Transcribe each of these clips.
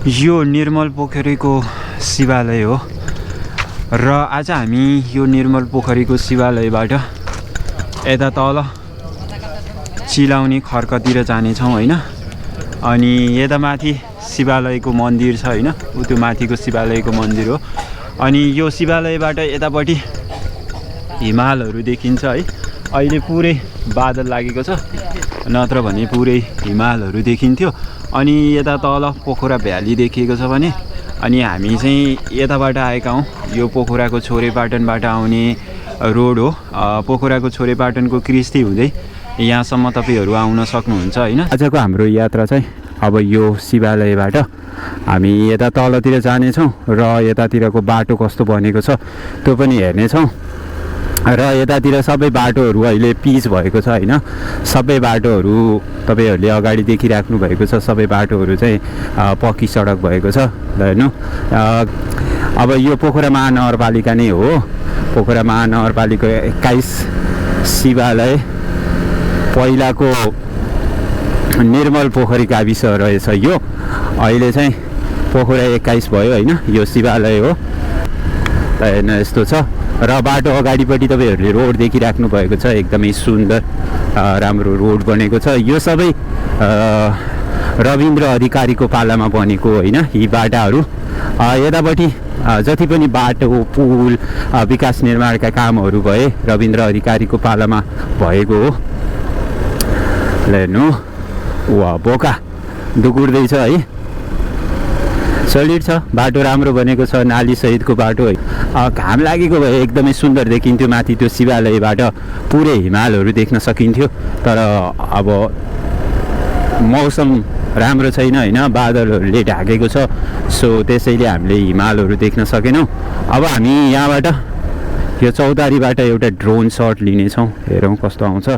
यो निर्मल पोखरीको शिवालय हो र आज हामी यो निर्मल पोखरीको शिवालयबाट यता तल चिलाउने-खर्कतिर जानेछौँ हैन। अनि यता माथि शिवालयको मन्दिर छ हैन, त्यो माथिको शिवालयको मन्दिर हो। अनि यो शिवालयबाट यतापट्टि हिमालहरू देखिन्छ है। अहिले पुरै बादल लागेको छ, नत्र भने पुरै हिमालहरू देखिन्थ्यो। अनि यता तल पोखरा भ्याली देखिएको छ भने, अनि हामी चाहिँ यताबाट आएका हौँ। यो पोखराको छोरेपाटनबाट आउने रोड हो। पोखराको छोरेपाटनको कृष्टि हुँदै यहाँसम्म तपाईहरु आउन सक्नुहुन्छ हैन। आजको हाम्रो यात्रा चाहिँ अब यो शिवालयबाट हामी यता तलतिर जानेछौँ र यतातिरको बाटो कस्तो बनेको छ त्यो पनि हेर्नेछौँ। र यतातिर सबै बाटोहरू अहिले पिच भएको छ हैन। सबै बाटोहरू तपाईहरुले अगाडि देखिराख्नु भएको छ, सबै बाटोहरू चाहिँ पक्की सडक भएको छ हेर्नु। अब यो पोखरा महानगरपालिका नै हो। पोखरा महानगरपालिका 21 शिवालय पहिलाको निर्मल पोखरी गाविस रहेछ यो। अहिले चाहिँ पोखरा 21 भयो हैन। यो शिवालय हो हेर्न यस्तो छ। र बाटो अगाडिपट्टि तपाईहरुले रोड देखिराख्नु भएको छ, एकदमै सुन्दर राम्रो रोड बनेको छ। यो सबै रविन्द्र अधिकारीको पालामा बनेको हैन यी बाटाहरू। यतापट्टि जति पनि बाटो पुल विकास निर्माणका कामहरू भए रविन्द्र अधिकारीको पालामा भएको हो। हेर्नु वा बोका दुगुर्दैछ है। सलिड छ, बाटो राम्रो बनेको छ, नाली सहितको बाटो है। घाम लागेको भए एकदमै सुन्दर देखिन्थ्यो। माथि त्यो शिवालयबाट पुरै हिमालहरू देख्न सकिन्थ्यो। तर अब मौसम राम्रो छैन हैन, बादलहरूले ढाकेको छ। सो त्यसैले हामीले हिमालहरू देख्न सकेनौँ। अब हामी यहाँबाट यो चौतारीबाट एउटा ड्रोन शट लिनेछौँ। हेरौँ कस्तो आउँछ।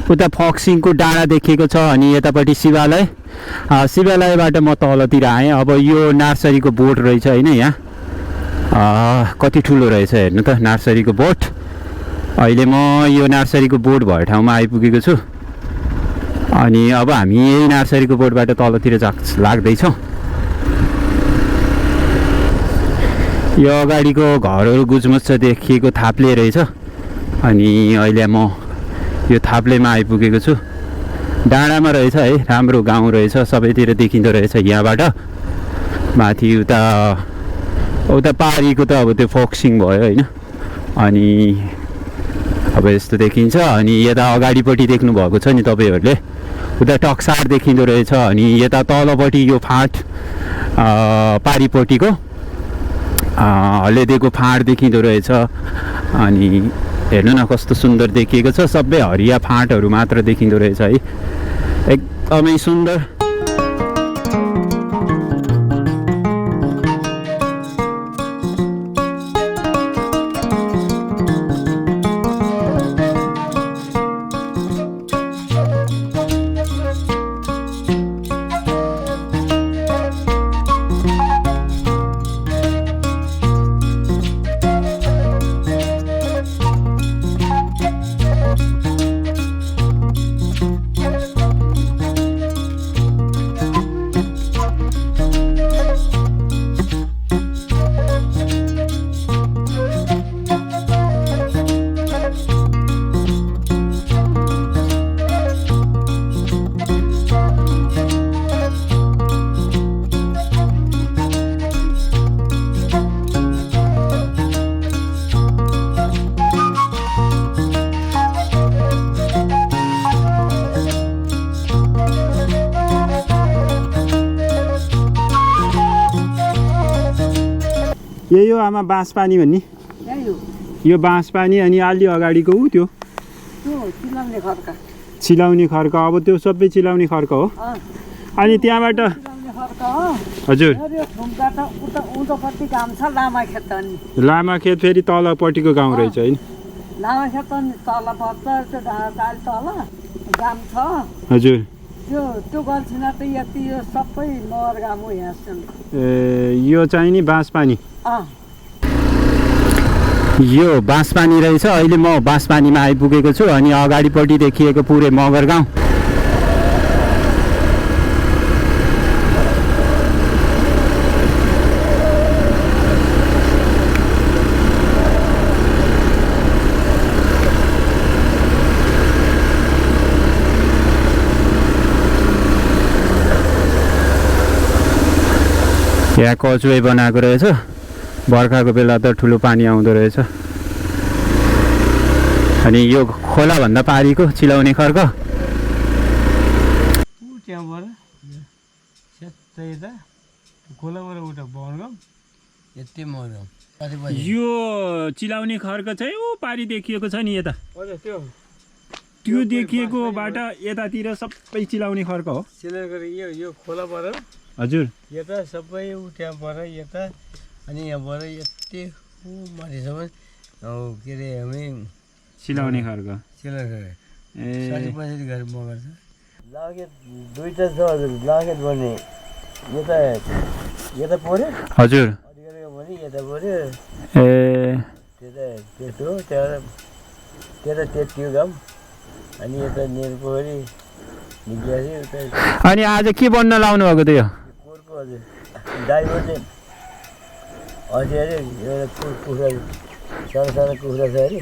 उता फक्सिङको डाँडा देखिएको छ अनि यतापट्टि शिवालय। शिवालयबाट म तलतिर आएँ। अब यो नर्सरीको बोट रहेछ हैन। यहाँ कति ठुलो रहेछ हेर्नु त नर्सरीको बोट। अहिले म यो नर्सरीको बोट भए ठाउँमा आइपुगेको छु। अनि अब हामी यही नर्सरीको बोटबाट तलतिर लाग्दैछौँ। यो अगाडिको घरहरू गुजमुज देखिएको थाप्ले रहेछ। अनि अहिले म यो थाप्लेमा आइपुगेको छु। डाँडामा रहेछ है, राम्रो गाउँ रहेछ, सबैतिर देखिँदो रहेछ यहाँबाट। माथि उता पारीको त अब त्यो फोक्सिङ भयो हैन। अनि अब यस्तो देखिन्छ। अनि यता अगाडिपट्टि देख्नु भएको छ नि तपाईहरुले, उता टक्सार देखिँदो रहेछ। अनि यता तलपट्टि यो फाँट पारीपट्टिको हलेदेको फाँट देखिँदो रहेछ। अनि हेर्नु न कस्तो सुन्दर देखिएको छ। सबै हरिया फाँटहरू मात्र देखिँदो रहेछ है, एकदमै सुन्दर। यही हो आमा बाँस पानी भन्ने यो बाँस पानी अनि अलि अगाडिको उ त्यो चिलाउने खर्क अब त्यो सबै चिलाउने खर्क हो अनि त्यहाँबाट हजुर लामा खेत फेरि तलपट्टिको गाउँ रहेछ होइन हजुर यो चाहिँ नि बाँस पानी यो बाँस पानी रहेछ अहिले म बाँस पानीमा आइपुगेको छु अनि अगाडिपट्टि देखिएको पुरै मगर गाउँ यहाँ कचुवे बनाएको रहेछ बर्खाको बेला त ठुलो पानी आउँदो रहेछ अनि यो खोलाभन्दा पारीको चिलाउने खर्क यो चिलाउने खर्क चाहिँ ऊ पारी देखिएको छ नि यता त्यो देखिएकोबाट यतातिर सबै चिलाउने खर्क हो यो खोलाबाट हजुर यता सबै त्यहाँबाट यता अनि यहाँबाट यति माथिसम्म के अरे हामी चिलाउने खर्क साठी घर मगर छ लाखेत दुईटा छ हजुर लाखेत भने यता यता पर्यो हजुर भने यता पर्यो त्यता त्यस्तो त्यता त्यो गाउँ अनि यता निरपोखरी अनि आज के बन्न लाउनु भएको थियो हजुर ड्राइभर चाहिँ अझै अरे एउटा कुखुरा सानो सानो कुखुरा छ अरे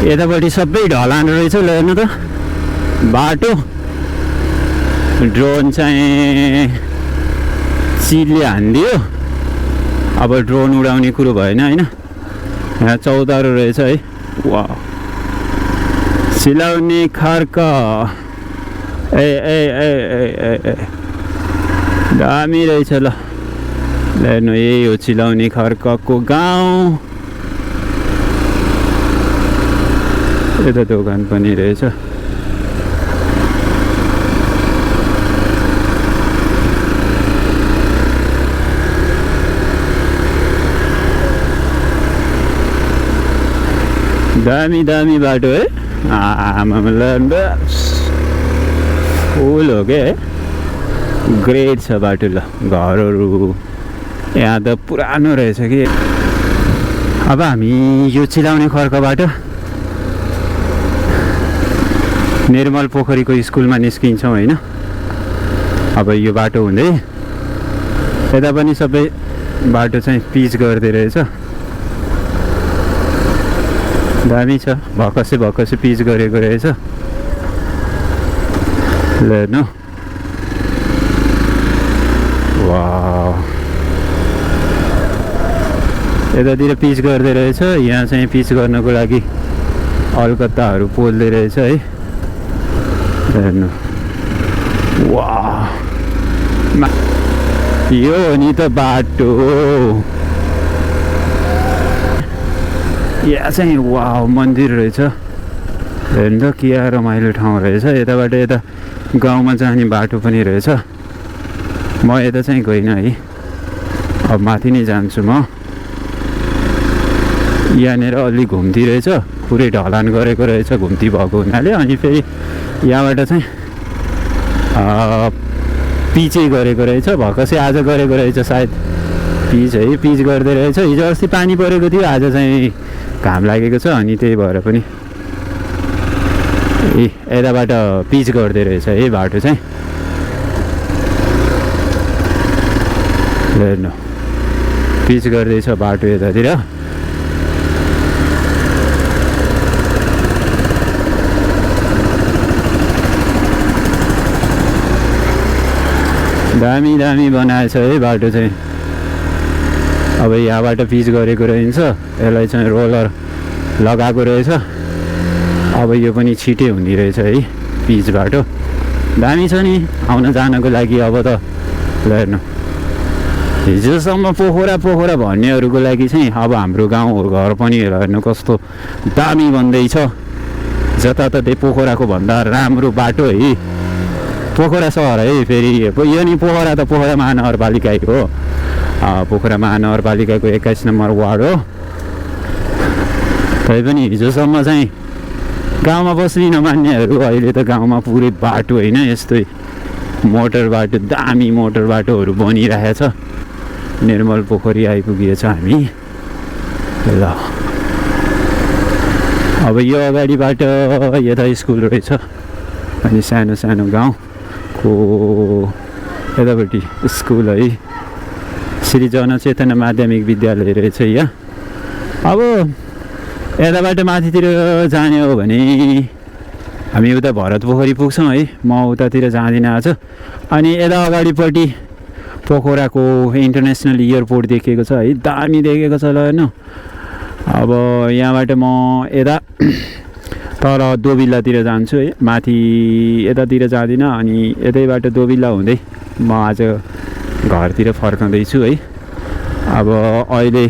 यतापट्टि सबै ढलान रहेछ। ल हेर्नु त बाटो। ड्रोन चाहिँ चिलले हानिदियो। अब ड्रोन उडाउने कुरो भएन होइन। यहाँ चौतारो रहेछ है। वा चिलाउनेखारका ए दामी रहेछ। ल हेर्नु यही हो चिलाउनेखारकाको गाउँ। यता दोकान पनि रहेछ। दामी दामी बाटो है। फुल हो क्या है। ग्रेट छ बाटो। ल घरहरू यहाँ त पुरानो रहेछ कि। अब हामी यो चिलाउनेखर्काबाट निर्मल पोखरीको स्कुलमा निस्किन्छौँ होइन। अब यो बाटो हुँदै यता पनि सबै बाटो चाहिँ पिच गर्दै रहेछ। दामी छ। भक्कसे पिच गरेको रहेछ। ल हेर्नु वाह यतातिर पिच गर्दै रहेछ। यहाँ चाहिँ पिच गर्नको लागि अलकत्ताहरू पोल्दै रहेछ है। हेर्नु वाह यो हो नि त बाटो। यहाँ चाहिँ वाह मन्दिर रहेछ। हेर्नु त के रमाइलो ठाउँ रहेछ। यताबाट यता गाउँमा जाने बाटो पनि रहेछ। म यता चाहिँ गइनँ है। अब माथि नै जान्छु म। यहाँनिर अलि घुम्ती रहेछ। पुरै ढलान गरेको रहेछ घुम्ती भएको हुनाले। अनि फेरि यहाँबाट चाहिँ पिचै गरेको रहेछ। भर्खरै आज गरेको रहेछ सायद पिच है। पिच गर्दै रहेछ। हिजो अस्ति पानी परेको थियो। आज चाहिँ घाम लागेको छ। अनि त्यही भएर पनि यताबाट पिच गर्दै रहेछ है बाटो चाहिँ। हेर्नु पिच गर्दैछ बाटो यतातिर। दामी दामी बनाएछ है बाटो चाहिँ। अब यहाँबाट पिच गरेको रहेछ। यसलाई चाहिँ रोलर लगाएको रहेछ। अब यो पनि छिटै हुने रहेछ है पिच बाटो। दामी छ नि आउन जानको लागि। अब त ल हेर्नु हिजोसम्म पोखरा भन्नेहरूको लागि चाहिँ अब हाम्रो गाउँ घर पनि हेर्नु कस्तो दामी बन्दैछ। जताततै पोखराको भन्दा राम्रो बाटो है। पोखरा सहर है फेरि यो नि पोखरा त पोखरा महानगरपालिकै हो। पोखरा महानगरपालिकाको 21 नम्बर वार्ड हो। तैपनि हिजोसम्म चाहिँ गाउँमा बस्नै नमान्नेहरू अहिले त गाउँमा पुरै बाटो होइन यस्तै मोटर बाटो दामी मोटर बाटोहरू बनिरहेछ। निर्मल पोखरी आइपुगेछ हामी। ल अब यो अगाडिबाट यता स्कुल रहेछ। अनि सानो सानो गाउँको यतापट्टि स्कुल है। श्री जनचेतना माध्यमिक विद्यालय रहेछ यहाँ। अब यताबाट माथितिर जाने हो भने हामी उता भरत पोखरी पुग्छौँ है। म उतातिर जाँदिनँ आज। अनि यता अगाडिपट्टि पोखराको इन्टरनेसनल एयरपोर्ट देखेको छ है। दामी देखेको छ। ल हेर्नु अब यहाँबाट म यता तर दोबिलातिर जान्छु है। माथि यतातिर जाँदिनँ। अनि यतैबाट दोबिला हुँदै म आज घरतिर फर्काउँदैछु है। अब अहिले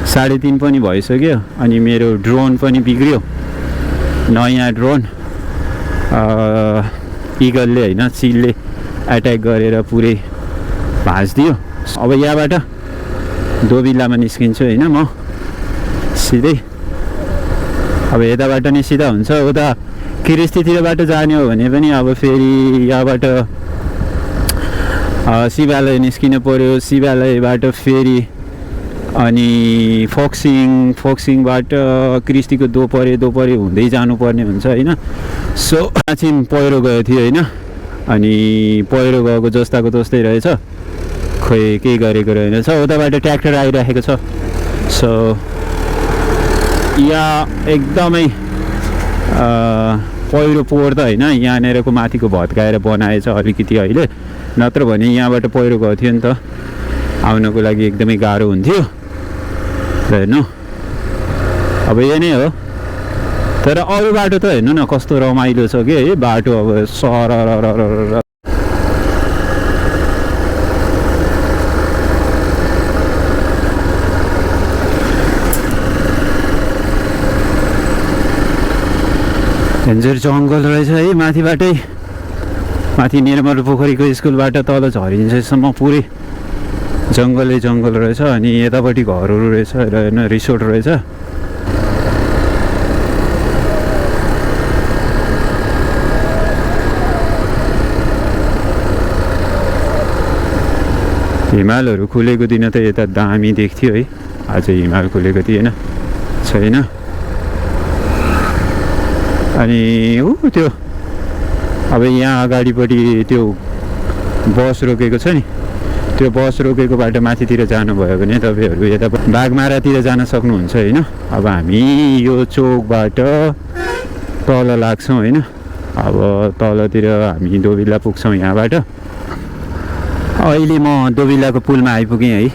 3:30 पनि भइसक्यो। अनि मेरो ड्रोन पनि बिग्रियो। नयाँ ड्रोन इगलले होइन चिलले एट्याक गरेर पुरै भाँचिदियो। अब यहाँबाट दोबिलामा निस्किन्छु होइन म सिधै। अब यताबाट नै सिधा हुन्छ। उता किरिस्तीतिरबाट जाने हो भने पनि अब फेरि यहाँबाट शिवालय निस्किनु पर्यो। शिवालयबाट फेरि अनि फोक्सिङबाट क्रिस्टीको दोपरे हुँदै जानुपर्ने हुन्छ होइन। सो चाहिँ पहिरो गएको थियो होइन। अनि पहिरो गएको जस्ताको तस्तै रहेछ। खोइ केही गरेको रहेनछ। उताबाट ट्र्याक्टर आइरहेको छ। सो यहाँ एकदमै पहिरो पोहोर त होइन, यहाँनिरको माथिको भत्काएर बनाएछ अलिकति अहिले, नत्र भने यहाँबाट पहिरो गएको थियो नि त, आउनको लागि एकदमै गाह्रो हुन्थ्यो। हेर्नु अब यही नै हो, तर अरू बाटो त हेर्नु न कस्तो रमाइलो छ कि है बाटो। अब सरर डेन्जर जङ्गल रहेछ है माथिबाटै। माथि निर्मल पोखरीको स्कुलबाट तल झरिन्जेसम्म पुरै जङ्गलै जङ्गल रहेछ। अनि यतापट्टि घरहरू रहेछ र होइन रिसोर्ट रहेछ। हिमालहरू खुलेको दिन त यता दामी देख्थ्यो है, आज हिमाल खुलेको थिएन, छैन। अनि त्यो अब यहाँ अगाडिपट्टि त्यो बस रोकेको छ नि, त्यो बस रोकेको बाटो माथितिर जानुभयो भने तपाईँहरू यता बाघमारातिर जान सक्नुहुन्छ होइन। अब हामी यो चोकबाट तल लाग्छौँ होइन। अब तलतिर हामी दोबिला पुग्छौँ यहाँबाट। अहिले म दोबिलाको पुलमा आइपुगेँ है।